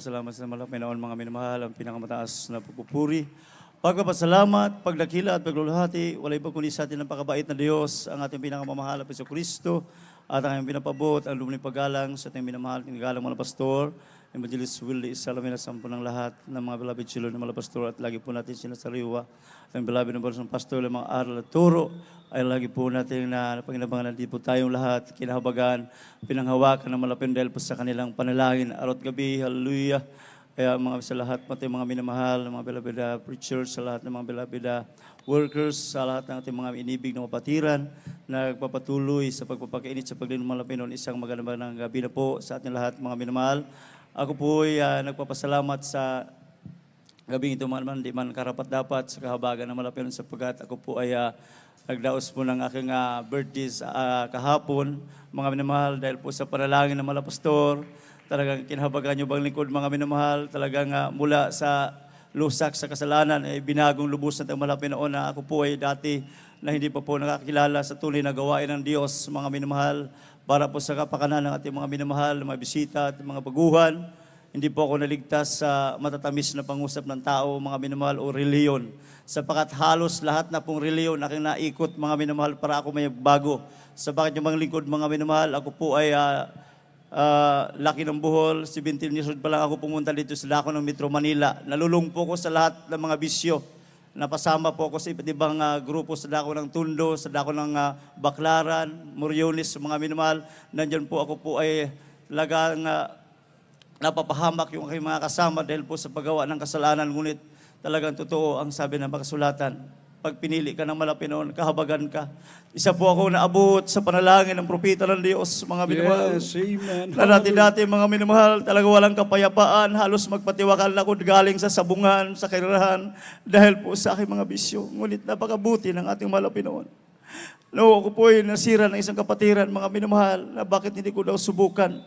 nagpapasalamat sa Panginoon, mga minamahal, ang pinakamataas na pagpupuri. Pagpapasalamat, pagdakila at pagluluhati, wala iba kundi sa atin ang pakabait na Diyos, ang ating pinakamamahal na Piso Kristo, at ang aming pinapabot, ang luming paggalang sa ating minamahal, tinagalang mga pastor, Evangelist Willie Salamin at sampo ng lahat ng mga beloved children ng mga pastor, at lagi po natin sinasariwa ang beloved ng pastor, ng mga aral at turo, ay lagi po natin na panginabangan natin po tayong lahat, kinahabagan, pinanghawakan ng malapin dahil po sa kanilang panalangin, araw at gabi, hallelujah. Kaya sa lahat, pati mga minamahal, mga beloved preachers, sa lahat ng mga beloved workers, sa lahat ng ating mga inibig na mapatiran, na nagpapatuloy sa pagpapakainit sa paglinom ng Panginoon, isang magandang gabi na po sa ating lahat, mga minamahal. Ako po ay nagpapasalamat sa gabing ito man di man karapat-dapat sa kahabagan ng Malapinon sapagkat ako po ay nagdaos po ng aking birthday kahapon, mga minamahal, dahil po sa panalangin ng mga pastor. Talagang kinahabagan nyo bang lingkod, mga minamahal, talagang mula sa lusak sa kasalanan ay binagong lubos na tayo Malapinon na ako po ay dati na hindi pa po nakakilala sa tunay na gawain ng Diyos, mga minamahal, para po sa kapakanan ng ating mga minamahal, mga bisita at mga baguhan. Hindi po ako naligtas sa matatamis na pangusap ng tao, mga minamahal, o reliyon. Sapagat halos lahat na pong reliyon aking naikot, mga minamahal, para ako may bago. Sapagat yung mga lingkod, mga minamahal, ako po ay laki ng Bohol, 17 years old pa lang ako pumunta dito sa dako ng Metro Manila. Nalulung po ko sa lahat ng mga bisyo. Napasama po ako sa iba't ibang grupo sa dako ng Tundo, sa dako ng Baclaran, Moriones, mga minamahal. Nandiyan po ako po ay talagang napapahamak yung aking mga kasama dahil po sa paggawa ng kasalanan. Ngunit talagang totoo ang sabi ng kasulatan. Pag pinili ka ng Malapinon, kahabagan ka. Isa po ako naabot sa panalangin ng propeta ng Diyos, mga minamahal. Yes, amen. Na dati-dati, mga minamahal, talaga walang kapayapaan, halos magpatiwakal ako galing sa sabungan, sa kairahan, dahil po sa aking mga bisyo. Ngunit napakabuti ng ating Malapinon. No, ako po ay nasira ng isang kapatiran, mga minamahal, na bakit hindi ko daw subukan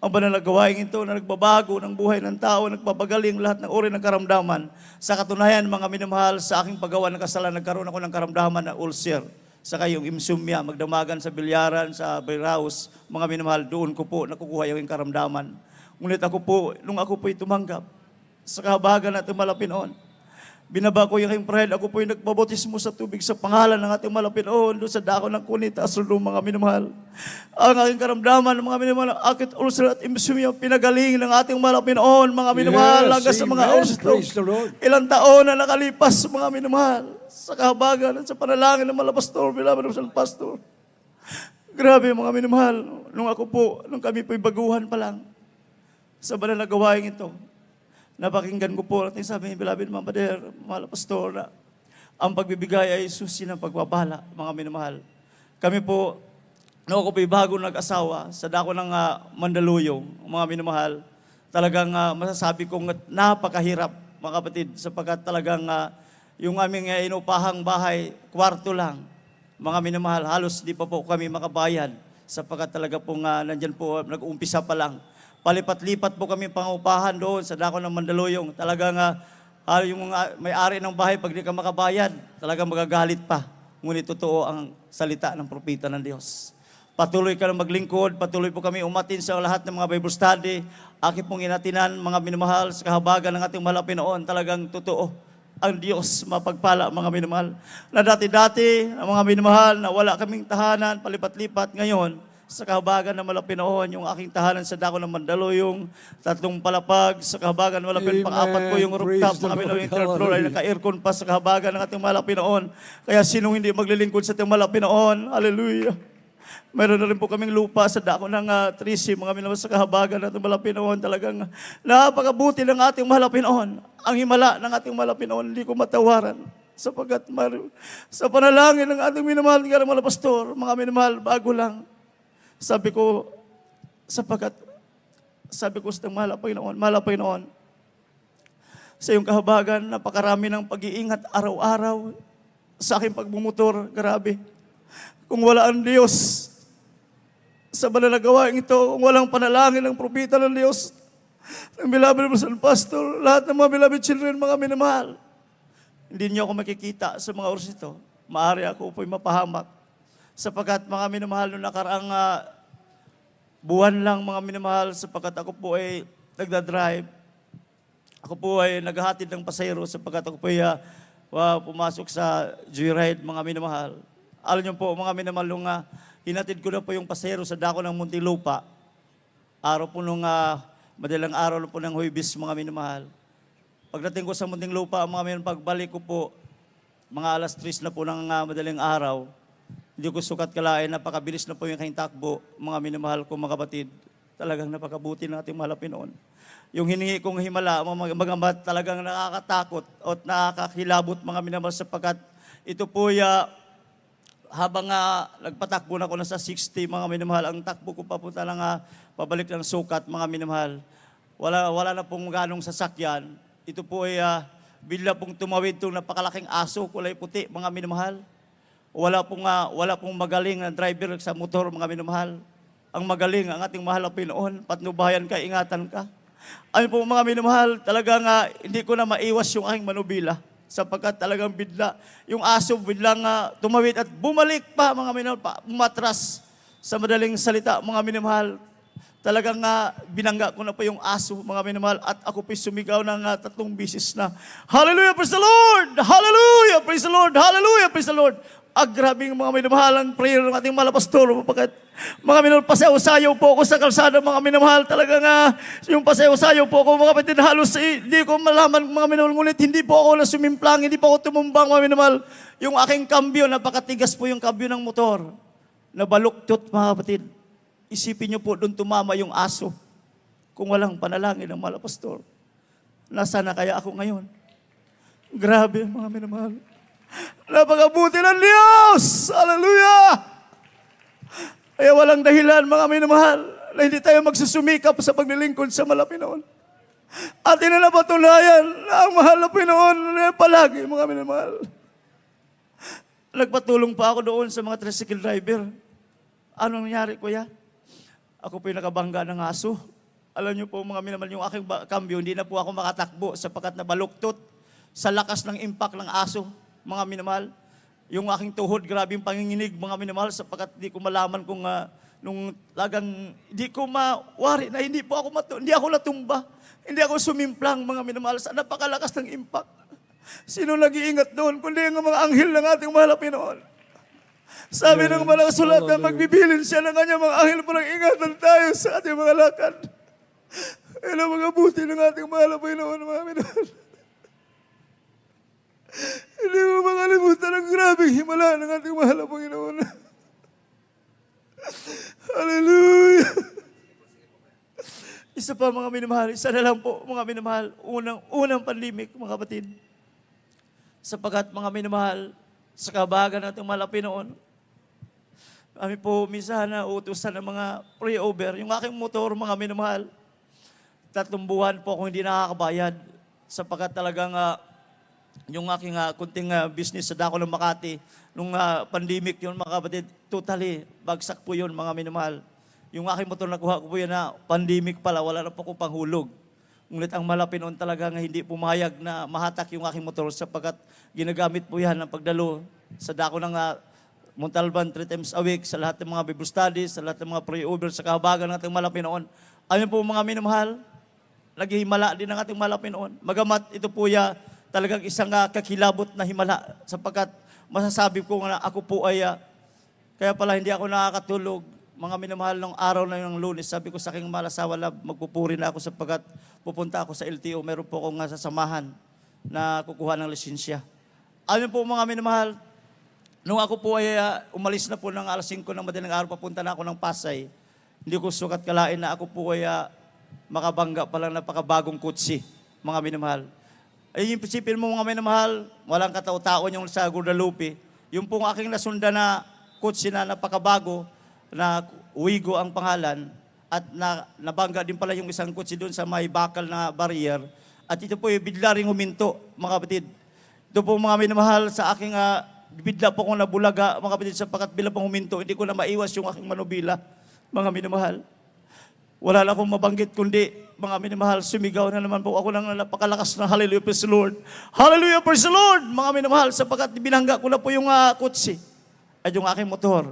ang banal na gawain ito na nagbabago ng buhay ng tao, nagpapagaling lahat ng uri ng karamdaman. Sa katunayan, mga minamahal, sa aking paggawa ng kasalanan, nagkaroon ako ng karamdaman na ulcer. Saka yung insomnia, magdamagan sa bilyaran, sa warehouse, mga minamahal, doon ko po nakukuha yung karamdaman. Ngunit ako po, nung ako po'y tumanggap sa kahabagan na Malapinon, binaba ko yung aking pride, ako po'y nagbabotismo sa tubig sa pangalan ng ating Malapinon, doon sa dako ng kunit, asulong, mga minamahal. Ang aking karamdaman, mga minamahal, akit ulcer at insomnia, pinagaling ng ating Malapinon, mga minamahal, hanggang sa mga oras ito. Ilang taon na nakalipas, mga minamahal, sa kahabagan at sa panalangin ng mga pastor, bilang ng pastor. Grabe, mga minamahal, nung kami po'y baguhan pa lang, sa banal na gawain ito, napakinggan ko po, at sabi ni Beloved Mama Pader, mga pastor, na ang pagbibigay ay susi ng pagpapala, mga minamahal. Kami po, nung ako po'y bago nag-asawa, sa dako ng Mandaluyong, mga minamahal, talagang masasabi kong napakahirap, mga kapatid, sapagkat talagang yung aming inupahang bahay, kwarto lang, mga minamahal, halos di pa po kami makabayad, sapagkat talaga pong nandyan po, nag-umpisa pa lang. Palipat-lipat po kami pangupahan doon sa dako ng Mandaluyong. Talagang yung may-ari ng bahay, pag di ka makabayad, talagang magagalit pa. Ngunit totoo ang salita ng propeta ng Diyos. Patuloy ka na maglingkod, patuloy po kami umatin sa lahat ng mga Bible study. Aki pong inatinan, mga minamahal, sa kahabagan ng ating Malapinon, talagang totoo ang Diyos mapagpala, mga minamahal. Na dati-dati, mga minamahal, na wala kaming tahanan, palipat-lipat ngayon, sa kahabagan ng Malapinon, yung aking tahanan sa dako ng Mandaluyong, 3 palapag, sa kahabagan ng Malapinon, pang-4 po yung rooftop, mga minamahal, yung third floor, ay naka-aircon pa sa kahabagan ng ating Malapinon. Kaya sinong hindi maglilingkod sa ating Malapinon? Hallelujah! Meron na rin po kaming lupa sa dako ng Trisi, mga minamahal, sa kahabagan ng ating Malapinon. Talagang napakabuti ng ating Malapinon. Ang himala ng ating Malapinon, hindi ko matawaran. Sapagkat sa panalangin ng ating minamahal, mga pastor, mga minamahal, bago lang. Sabi ko sa mahal Panginoon, sa iyong kahabagan, napakarami ng pag-iingat araw-araw sa aking pagmumotor, grabe. Kung wala ang Diyos sa banal na gawain ito, kung walang panalangin ng propeta ng Diyos, ng beloved pastor, lahat ng mga beloved children, mga minamahal, hindi niyo ako makikita sa mga oras ito. Maaari ako po'y mapahamak. Sapagkat mga minamahal, noong nakaraang buwan lang, mga minamahal, sapagkat ako po ay nagdadrive, Ako po ay naghahatid ng pasahero sapagkat ako po ay pumasok sa joyride, mga minamahal. Alam niyo po, mga minamahal, nung hinatid ko na po yung pasahero sa dako ng Muntinlupa, araw po nung madalang araw po ng Huwebes, mga minamahal. Pagdating ko sa Muntinlupa, mga minamahal, pagbalik ko po, mga alas 3 na po ng madaling araw, hindi ko sukat kalain, napakabilis na po yung kayong takbo, mga minamahal ko, mga kapatid. Talagang napakabuti ng ating mahal na Pinoon. Yung hiningi kong himala, mga talagang nakakatakot at nakakakilabot, mga minamahal, sapagkat ito po habang nagpatakbo na ako na sa 60, mga minamahal, ang takbo ko papunta lang pabalik ng sukat, mga minamahal. Wala na pong ganong sasakyan. Ito po ay bigla pong tumawid itong napakalaking aso, kulay puti, mga minamahal. Wala pong magaling na driver sa motor, mga minamahal. Ang magaling, ang ating mahal na Pinoon, patnubayan ka, ingatan ka. Ayun po, mga minamahal, talagang hindi ko na maiwas yung aking manubila sapagkat talagang bigla. Yung aso biglang tumawid at bumalik pa, mga minamahal, umatras sa madaling salita, mga minamahal. Talagang binangga ko na po yung aso, mga minamahal, at ako po'y sumigaw ng 3 bisis na, Hallelujah, praise the Lord! Hallelujah, praise the Lord! Hallelujah, praise the Lord! Grabing mga minamahal ang prayer ng ating mahal na pastor. Mga minamahal, pasayaw-sayaw po ako sa kalsada, mga minamahal. Talagang yung pasayaw-sayaw po ako, mga kapatid, halos hindi ko malaman, mga minamahal. Ngunit hindi po ako na sumimplang, hindi po ako tumumbang, mga minamahal. Yung aking kambyo, napakatigas po yung kambyo ng motor. Nabaluktot, mga kapatid. Isipin niyo po, doon tumama yung aso. Kung walang panalangin ng mahal na pastor. Nasaan na kaya ako ngayon? Grabe, mga minamahal. Napakabuti ng Diyos! Hallelujah! Kaya walang dahilan, mga minamahal, na hindi tayo magsusumikap sa paglilingkod sa mahal na Pinoon. Atin na napatunayan na ang mahal na Pinoon na palagi, mga minamahal. Nagpatulong pa ako doon sa mga tricycle driver. Anong nangyari, kuya? Ako po'y nakabangga ng aso. Alam niyo po, mga minamahal, yung aking kambyo, hindi na po ako makatakbo sapagkat nabaluktot sa lakas ng impact ng aso. Mga minamahal, yung aking tuhod, grabe yung panginginig, mga minamahal, sapagkat di ko malaman kung nung lagang, di ko mawari na hindi ako natumba, hindi ako sumimplang, mga minamahal, sa napakalakas ng impact. Sino nag-iingat doon, kundi ang mga anghel ng ating mahal na Pinoon. Sabi ng mga sulat na magbibilin siya ng kanyang mga anghel para ingatan tayo sa ating mga lakad. Yan ang mga buti ng ating mahal na Pinoon, mga minamahal. Hindi mo makalimutan ang grabing himala ng ating mahal na Panginoon. Hallelujah! Isa pa, mga minamahal, isa na lang po, mga minamahal, unang pandemic, mga kapatid. Sapagkat, mga minamahal, sa kabahagan ng ating mahal na Pinoon, kami po minsan utusan ng mga pre-over. Yung aking motor, mga minamahal, 3 buwan po akong hindi nakakabayad. Sapagkat talagang yung aking kunting business sa dako ng Makati, nung pandemic yun, mga kapatid, totally bagsak po yun, mga minamahal. Yung aking motor nakuha ko po yan na pandemic pala, wala na po akong panghulog. Ngunit ang malapin noon talaga hindi pumayag na mahatak yung aking motor sapagkat ginagamit po yan ng pagdalo sa dako ng Montalban 3 times a week, sa lahat ng mga Bible studies, sa lahat ng mga pre-over, sa kahabagan ng ating malapin noon. Ayun po, mga minamahal, naghihimala din ng ating malapin noon. Magamat ito po talagang isang kakilabot na himala sapagkat masasabi ko na ako po ay kaya pala hindi ako nakakatulog, mga minamahal, ng araw na yung Lunes. Sabi ko sa aking mahal asawa, magpupuri na ako sapagkat pupunta ako sa LTO. Meron po akong sasamahan na kukuha ng lisensya. Ayun po, mga minamahal, nung ako po ay umalis na po ng alas 5 ng madaling araw, papunta na ako ng Pasay. Hindi ko sukat kalain na ako po ay makabangga palang napakabagong kutsi, mga minamahal. Ay, yung prinsipin mo, mga minamahal, walang katao-taon yung sa Guadalupe. Yung pong aking nasunda na kutsi na napakabago, na Uigo ang pangalan, at nabangga din pala yung isang kutsi doon sa may bakal na barrier. At ito po yung bigla ring huminto, mga kapatid. Ito po, mga minamahal, sa aking bigla po kong nabulaga, mga kapatid, sapagkat bila pong huminto, hindi ko na maiwas yung aking manubila, mga minamahal. Wala na akong mabanggit kundi, mga minamahal, sumigaw na naman po ako ng napakalakas na Hallelujah, praise the Lord. Hallelujah, praise the Lord, mga minamahal, sapagkat binangga ko na po yung kutsi at yung aking motor.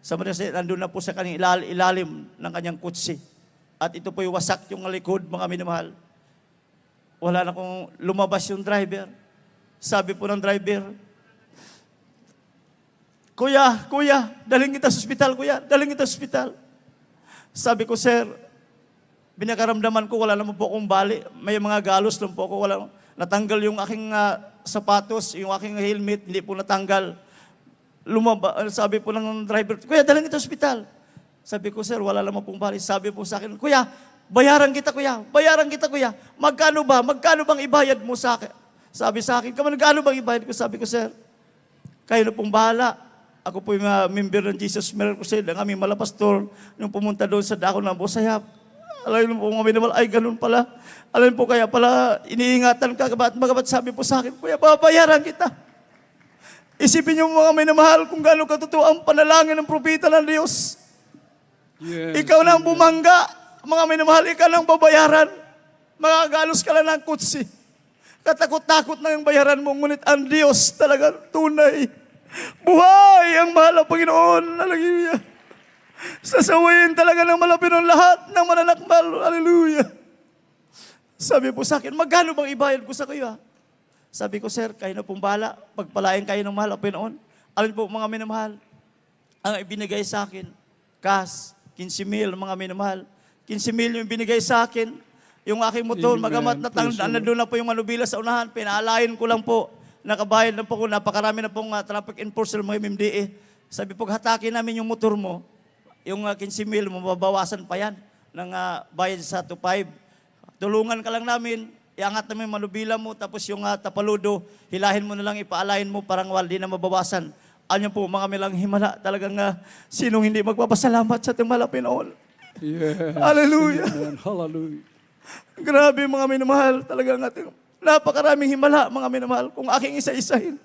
Sa mga nandun na po sa kanyang ilalim ng kanyang kutsi. At ito po yung wasak yung likod, mga minamahal. wala na kung lumabas yung driver. Sabi po ng driver, Kuya, daling kita sa ospital, kuya, daling kita sa ospital. Sabi ko, sir, binakaramdaman ko, wala naman po akong bali. May mga galos lang po ako. Natanggal yung aking sapatos, yung aking helmet, hindi po natanggal. Sabi po ng driver, kuya, daling kita sa ospital. Sabi ko, sir, wala naman pong bali. Sabi po sa akin, kuya, bayaran kita, kuya. Magkano bang ibayad mo sa akin? Sabi sa akin, magkano bang ibayad ko? Sabi ko, sir, kayo na pong bahala. Ako po yung member ng Jesus Miracle Crusade, ang aming malapastor, nung pumunta doon sa dako ng Busayap. Alam po mga minamahal, ay ganun pala. Alam po kaya pala, iniingatan ka, magabat sabi po sa akin, kuya, babayaran kita. Isipin niyo mga minamahal kung gaano katotoo ang panalangin ng propeta ng Diyos. Yes, ikaw na ang bumangga, mga minamahal, ikaw na ang babayaran. Magagalos ka lang ng kutsi. Katakot-takot na yung bayaran mo, ngunit ang Diyos talaga tunay. Buhay ang mahal ng Panginoon. Hallelujah. Sasawayin talaga ng malapit ng lahat ng mananakmal. Hallelujah. Sabi po sa akin, magkano bang ibayad ko sa kayo? Sabi ko, sir, kayo na pong bahala. Pagpalain kayo ng mahal ng Panginoon. Alin po mga minamahal, ang ibinigay sa akin, cash, 15,000 mga minamahal. 15,000 yung binigay sa akin. Yung aking motor, magamat na doon na po yung manubila sa unahan, pinaalayin ko lang po. Nakabayad na po ko, napakarami na pong traffic enforcer mga MMDA. Sabi po, hatakin namin yung motor mo, yung 15,000, mababawasan pa yan ng bayad sa 2.5. Tulungan ka lang namin, iangat namin yung manubila mo, tapos yung tapaludo, hilahin mo na lang, ipaalayin mo, parang di na mabawasan. Ano po, mga milang himala, talagang sinong hindi magpapasalamat sa ating mahal na Panginoon. Yes. Hallelujah. Amen. Hallelujah. Grabe mga minamahal, talagang ating napakaraming himala, mga minamahal, kung aking isa-isahin.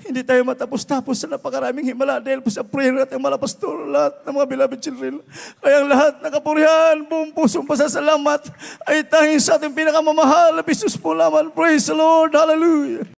Hindi tayo matapos-tapos sa napakaraming himala dahil po sa prayer at ang malapastor, lahat ng mga beloved children. Kaya ang lahat ng kapurihan, buong pusong pasasalamat ay tanging sa ating pinakamamahal na Diyos po lamang. Praise the Lord. Hallelujah.